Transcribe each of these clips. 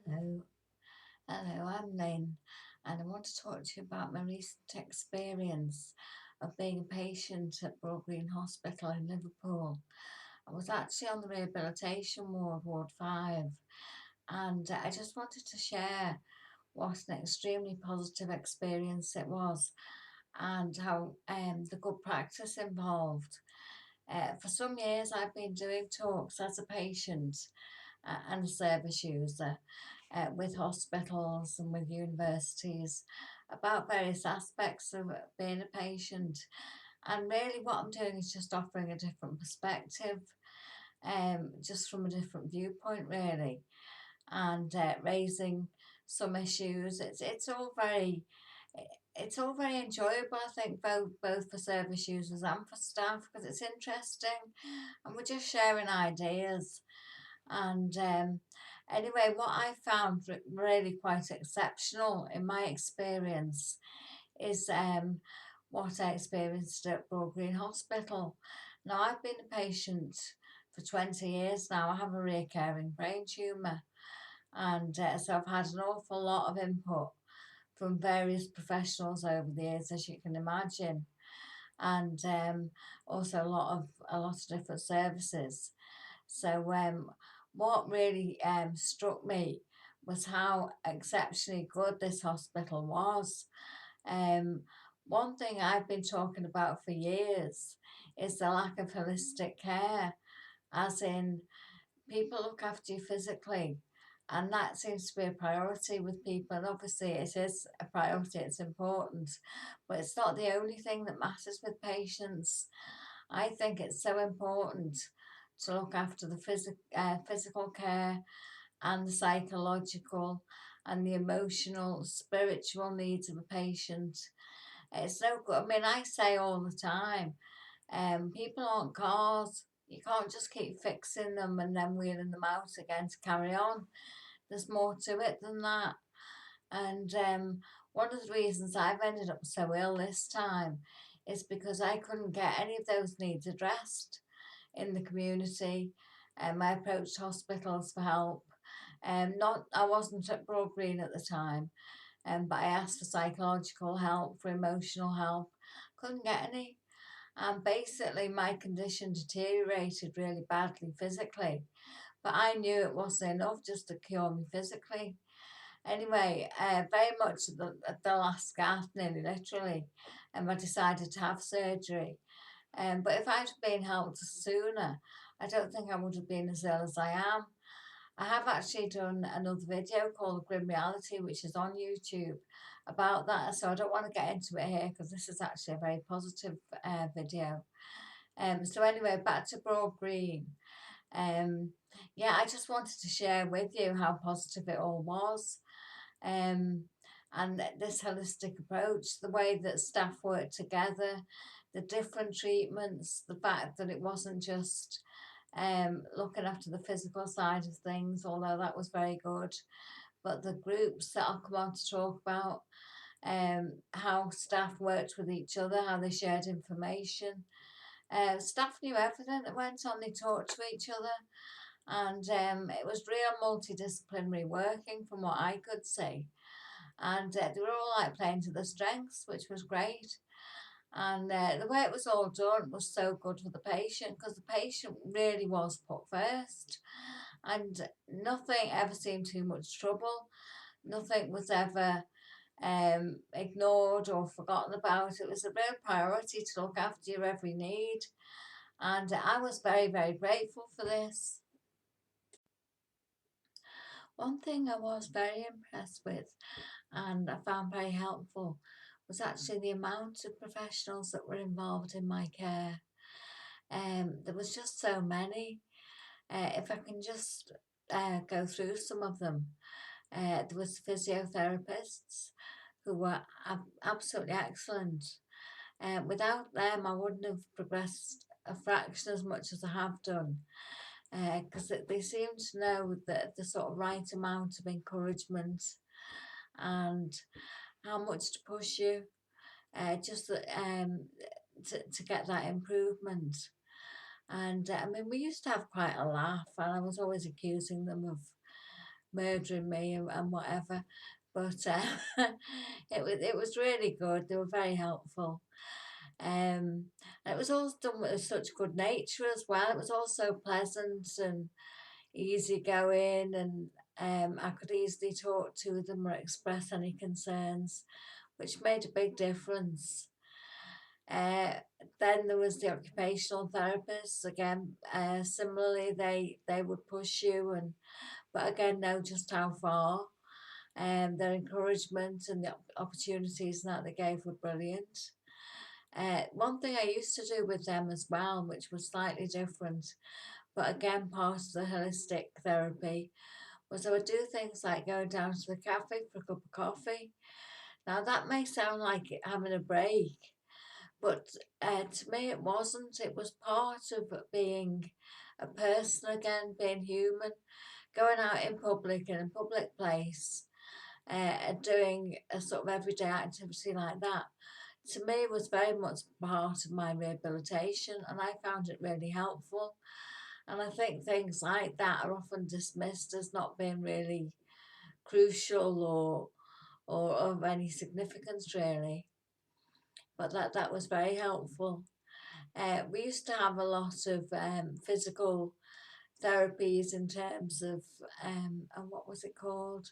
Hello, I'm Lynn, and I want to talk to you about my recent experience of being a patient at Broadgreen Hospital in Liverpool. I was actually on the rehabilitation ward, Ward 5, and I just wanted to share what an extremely positive experience it was and how the good practice involved. For some years, I've been doing talks as a patient and a service user with hospitals and with universities about various aspects of being a patient. And really, what I'm doing is just offering a different perspective, just from a different viewpoint, really, and raising some issues. It's all very enjoyable, I think, both for service users and for staff, because it's interesting, and we're just sharing ideas. And anyway, what I found really quite exceptional in my experience is what I experienced at Broadgreen Hospital. Now, I've been a patient for 20 years now. I have a recurring brain tumour, and so I've had an awful lot of input from various professionals over the years, as you can imagine, and also a lot of different services. So what really struck me was how exceptionally good this hospital was. Um, One thing I've been talking about for years is the lack of holistic care, as in people look after you physically, and that seems to be a priority with people. And obviously, it is a priority, it's important, but it's not the only thing that matters with patients. I think it's so important to look after the physical care and the psychological and the emotional, spiritual needs of a patient. It's so good. I mean, I say all the time, people aren't cars. You can't just keep fixing them and then wheeling them out again to carry on. There's more to it than that. And one of the reasons I've ended up so ill this time is because I couldn't get any of those needs addressed in the community. I approached hospitals for help. Not I wasn't at Broadgreen at the time, but I asked for psychological help, for emotional help. Couldn't get any. And basically, my condition deteriorated really badly physically. But I knew it wasn't enough just to cure me physically. Anyway, very much at the last gasp, nearly literally, I decided to have surgery. But if I'd been helped sooner, I don't think I would have been as ill as I am. I have actually done another video called Grim Reality, which is on YouTube, about that. So I don't want to get into it here because this is actually a very positive video. So anyway, back to Broad Green. Um, yeah, I just wanted to share with you how positive it all was. Um, and this holistic approach, the way that staff worked together, the different treatments, the fact that it wasn't just looking after the physical side of things, although that was very good, but the groups that I'll come on to talk about, how staff worked with each other, how they shared information. Staff knew everything that went on, they talked to each other, and it was real multidisciplinary working from what I could see. And they were all like playing to their strengths, which was great. And the way it was all done was so good for the patient because the patient really was put first, and nothing ever seemed too much trouble. Nothing was ever ignored or forgotten about. It was a real priority to look after your every need, and I was very, very grateful for this. One thing I was very impressed with and I found very helpful was actually the amount of professionals that were involved in my care. There was just so many. If I can just go through some of them, there was physiotherapists who were absolutely excellent. Without them, I wouldn't have progressed a fraction as much as I have done because they seem to know the sort of right amount of encouragement and how much to push you just to get that improvement. And I mean, we used to have quite a laugh, and I was always accusing them of murdering me and whatever. But it was really good. They were very helpful. And it was all done with such good nature as well. It was all so pleasant and easygoing, and I could easily talk to them or express any concerns, which made a big difference. Uh, then there was the occupational therapists. Again, similarly, they would push you, and but again, know just how far. Their encouragement and the opportunities that they gave were brilliant. One thing I used to do with them as well, which was slightly different, but again part of the holistic therapy, was I would do things like go down to the cafe for a cup of coffee. Now that may sound like having a break, but to me it wasn't. It was part of being a person again, being human, going out in public in a public place, and doing a sort of everyday activity like that. To me, was very much part of my rehabilitation, and I found it really helpful. And I think things like that are often dismissed as not being really crucial or of any significance really. But that was very helpful. We used to have a lot of physical therapies in terms of and what was it called?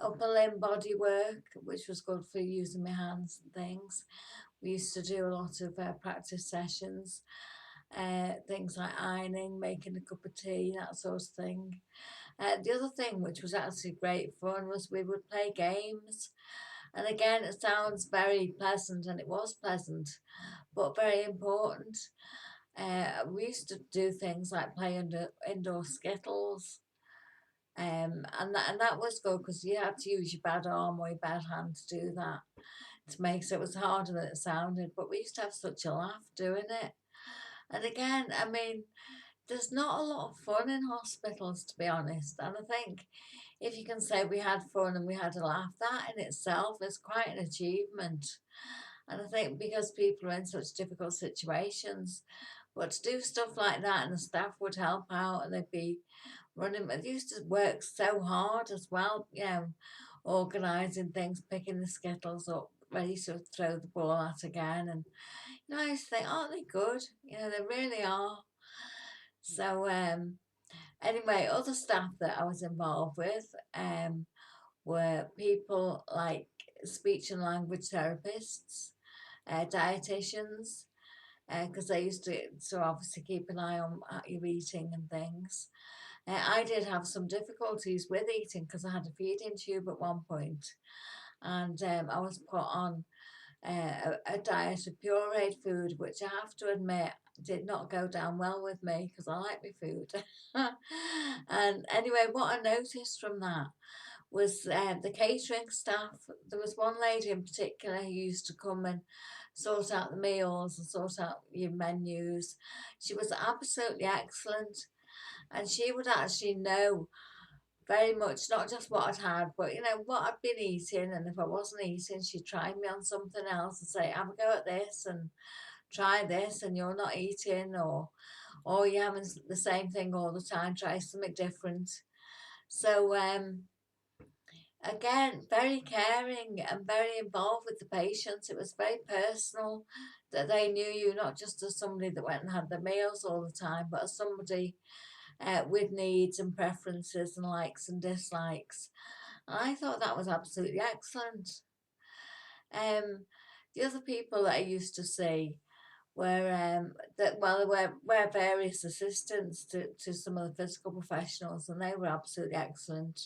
Upper limb body work, which was good for using my hands and things. We used to do a lot of practice sessions, things like ironing, making a cup of tea, that sort of thing. The other thing, which was actually great fun, was we would play games. And again, it sounds very pleasant, and it was pleasant, but very important. We used to do things like play under indoor skittles, and that was good because you had to use your bad arm or your bad hand to do that to make so it was harder than it sounded. But we used to have such a laugh doing it. And again, I mean, there's not a lot of fun in hospitals, to be honest. And I think if you can say we had fun and we had a laugh, that in itself is quite an achievement. And I think because people are in such difficult situations, but to do stuff like that and the staff would help out and they'd be running, they used to work so hard as well, organising things, picking the skittles up, ready to throw the ball at again. And I used to think, aren't they good? They really are. So anyway, other staff that I was involved with were people like speech and language therapists, dietitians, because they used to obviously keep an eye on your eating and things. I did have some difficulties with eating because I had a feeding tube at one point, and I was put on a diet of pureed food, which I have to admit did not go down well with me because I like my food. And anyway, what I noticed from that was the catering staff. There was one lady in particular who used to come and sort out the meals and sort out your menus. She was absolutely excellent, and she would actually know very much not just what I'd had, but what I'd been eating. And if I wasn't eating, she'd try me on something else and say, "Have a go at this and try this," and you're not eating, or you're having the same thing all the time. Try something different. So again, very caring and very involved with the patients. It was very personal that they knew you not just as somebody that went and had their meals all the time, but as somebody with needs and preferences and likes and dislikes. And I thought that was absolutely excellent. Um, the other people that I used to see were there were various assistants to some of the physical professionals, and they were absolutely excellent.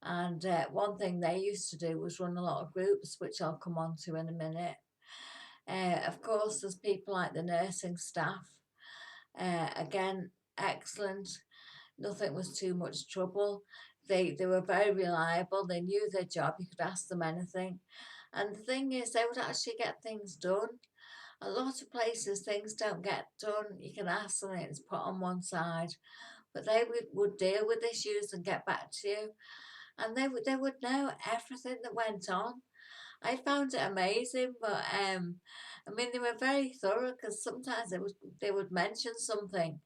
And one thing they used to do was run a lot of groups, which I'll come on to in a minute. Of course, there's people like the nursing staff. Again, excellent. Nothing was too much trouble. They were very reliable. They knew their job. You could ask them anything. And the thing is, they would actually get things done. A lot of places, things don't get done. You can ask them, it's put on one side. But they would deal with issues and get back to you. And they would know everything that went on. I found it amazing, but I mean, they were very thorough because sometimes they would mention something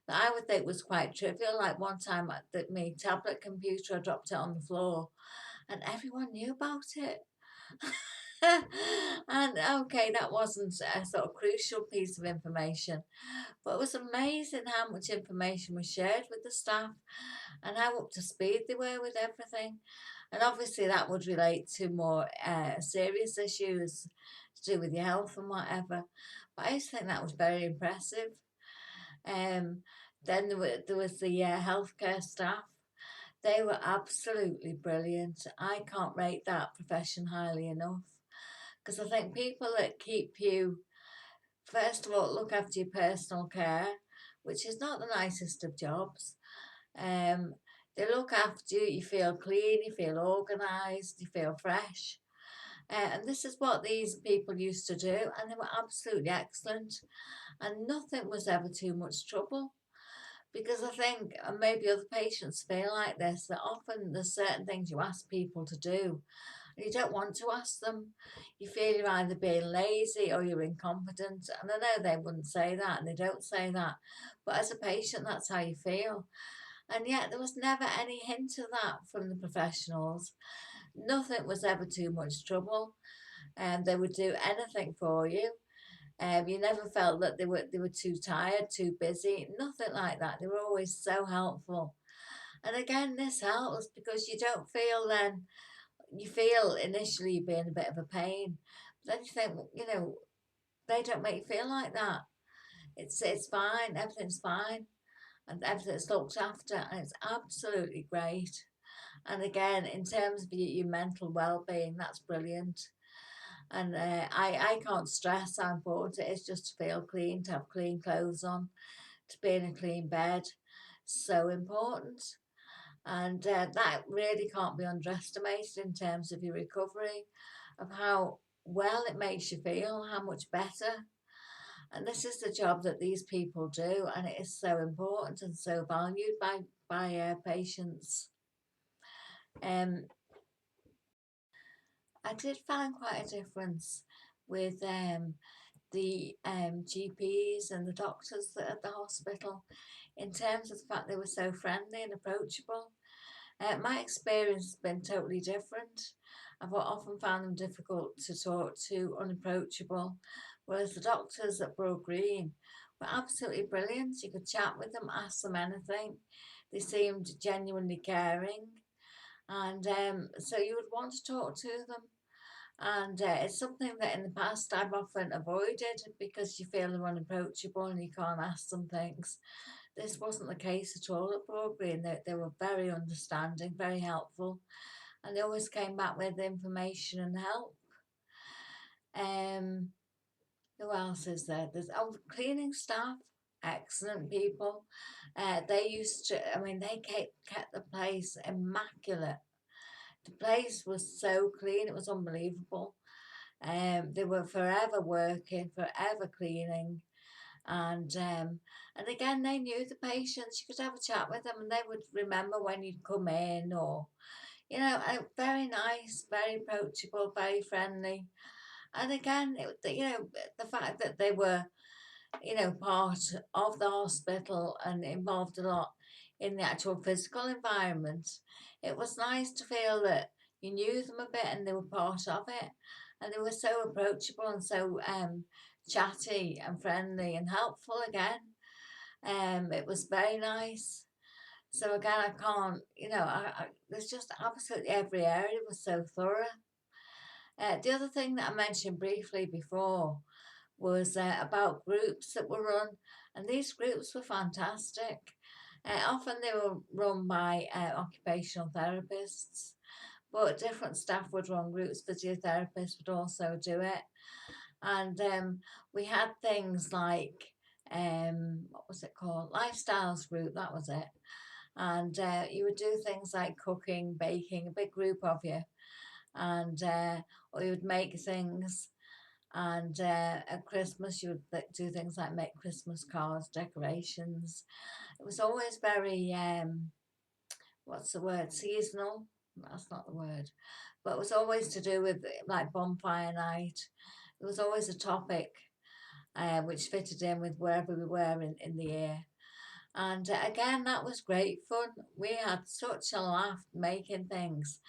that I would think was quite trivial. Like one time, my tablet computer, I dropped it on the floor, and everyone knew about it. And okay, that wasn't a sort of crucial piece of information, but it was amazing how much information was shared with the staff and how up to speed they were with everything. And obviously, that would relate to more serious issues to do with your health and whatever. But I used to think that was very impressive. Um, then there was the healthcare staff. They were absolutely brilliant. I can't rate that profession highly enough because I think people that keep you, first of all, look after your personal care, which is not the nicest of jobs. Um, they look after you, you feel clean, you feel organised, you feel fresh. And this is what these people used to do, and they were absolutely excellent. And nothing was ever too much trouble. Because I think, and maybe other patients feel like this, that often there's certain things you ask people to do, and you don't want to ask them. You feel you're either being lazy or you're incompetent. And I know they wouldn't say that, and they don't say that. But as a patient, that's how you feel. And yet there was never any hint of that from the professionals. Nothing was ever too much trouble, and they would do anything for you. You never felt that they were too tired, too busy, nothing like that. They were always so helpful. And again, this helps because you don't feel then you feel initially being a bit of a pain. But then you think, well, they don't make you feel like that. It's fine, everything's fine, and everything's looked after, and it's absolutely great. And again, in terms of your mental well-being, that's brilliant. And I can't stress how important it is just to feel clean, to have clean clothes on, to be in a clean bed. So important. And that really can't be underestimated in terms of your recovery, of how well it makes you feel, how much better. And this is the job that these people do, and it is so important and so valued by patients. Um, I did find quite a difference with the GPs and the doctors that at the hospital in terms of the fact they were so friendly and approachable. My experience has been totally different. I've often found them difficult to talk to, unapproachable, whereas the doctors at Broadgreen were absolutely brilliant. You could chat with them, ask them anything. They seemed genuinely caring, and so you would want to talk to them. And it's something that in the past I've often avoided because you feel they're unapproachable and you can't ask them things. This wasn't the case at all at Broadgreen. They were very understanding, very helpful, and they always came back with information and help. Um, who else is there? There's cleaning staff, excellent people. They used to, I mean, they kept the place immaculate. The place was so clean, it was unbelievable. They were forever working, forever cleaning, and again they knew the patients. You could have a chat with them, and they would remember when you'd come in, or very nice, very approachable, very friendly. And again, the fact that they were part of the hospital and involved a lot in the actual physical environment. It was nice to feel that you knew them a bit and they were part of it. And they were so approachable and so chatty and friendly and helpful again. It was very nice. So again, I can't, there's just absolutely every area was so thorough. The other thing that I mentioned briefly before was about groups that were run, and these groups were fantastic. Often they were run by occupational therapists, but different staff would run groups. Physiotherapists would also do it, and we had things like what was it called? Lifestyles group. That was it. And you would do things like cooking, baking, a big group of you, and or you would make things. And at Christmas, you would do things like make Christmas cards, decorations. It was always very, what's the word, seasonal? That's not the word. But it was always to do with like bonfire night. There was always a topic which fitted in with wherever we were in the year. And again, that was great fun. We had such a laugh making things.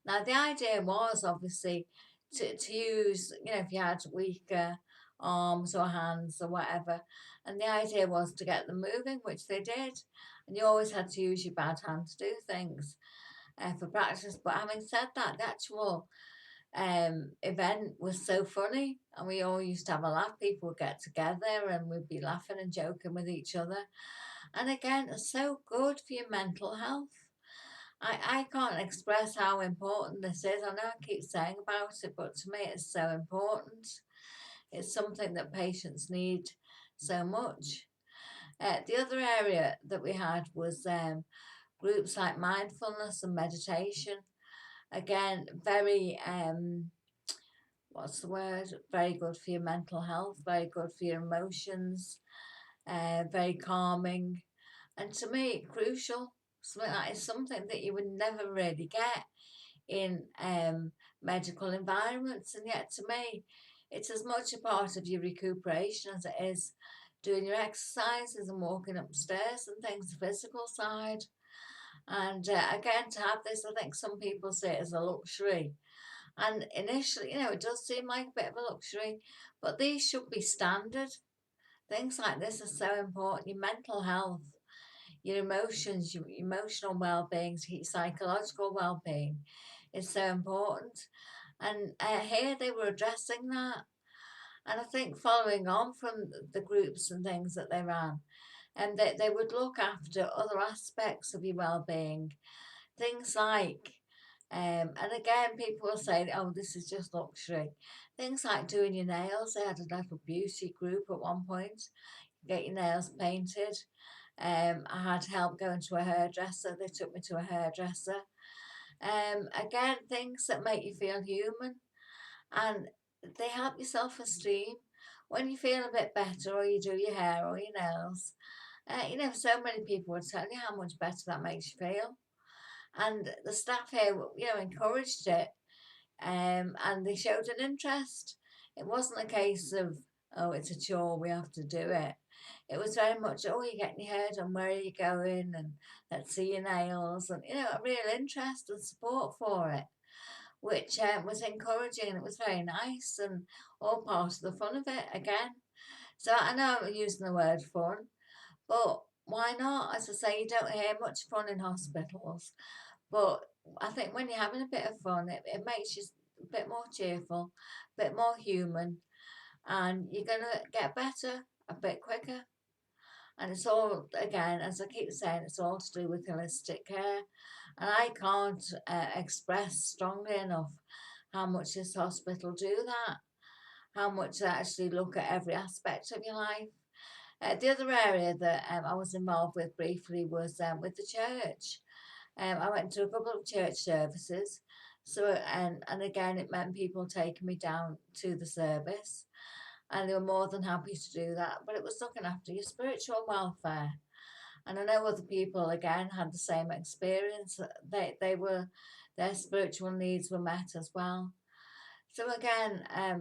Now, the idea was obviously to use, if you had weaker arms or hands or whatever, and the idea was to get them moving, which they did. And you always had to use your bad hand to do things for practice. But having said that, the actual event was so funny, and we all used to have a laugh. People would get together and we'd be laughing and joking with each other. And again, it's so good for your mental health. I can't express how important this is. I know I keep saying about it, but to me it's so important. It's something that patients need so much. The other area that we had was groups like mindfulness and meditation. Again, very, what's the word? Very good for your mental health, very good for your emotions, very calming. And to me, crucial. Something that is something that you would never really get in medical environments. And yet, to me, it's as much a part of your recuperation as it is doing your exercises and walking upstairs and things, the physical side. And again, to have this, I think some people see it as a luxury. And initially, it does seem like a bit of a luxury, but these should be standard. Things like this are so important. Your mental health, your emotions, your emotional well-being, your psychological well-being is so important. And here they were addressing that. And I think following on from the groups and things that they ran, and they would look after other aspects of your well-being, things like, and again, people will say, oh, this is just luxury. Things like doing your nails. They had a little beauty group at one point, get your nails painted. I had help going to a hairdresser. They took me to a hairdresser. Again, things that make you feel human, and they help your self-esteem. When you feel a bit better, or you do your hair or your nails, so many people would tell you how much better that makes you feel. And the staff here, encouraged it, and they showed an interest. It wasn't a case of, oh, it's a chore, we have to do it. It was very much, oh, you're getting your hair done, where are you going? And let's see your nails, and, a real interest and support for it, which was encouraging, and it was very nice and all part of the fun of it again. So I know I'm using the word fun, but why not? As I say, you don't hear much fun in hospitals, but I think when you're having a bit of fun, it makes you a bit more cheerful, a bit more human, and you're going to get better a bit quicker. And it's all, again, as I keep saying, it's all to do with holistic care. And I can't express strongly enough how much this hospital do that, how much they actually look at every aspect of your life. The other area that I was involved with briefly was with the church. I went to a couple of church services. So, and again, it meant people taking me down to the service, and they were more than happy to do that. But it was looking after your spiritual welfare. And I know other people again had the same experience. Their spiritual needs were met as well. So again, I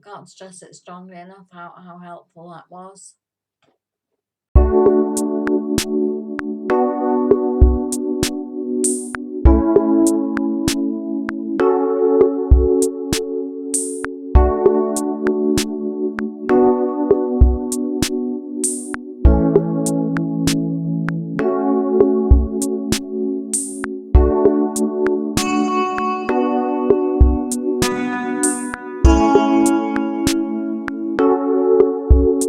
can't stress it strongly enough how helpful that was.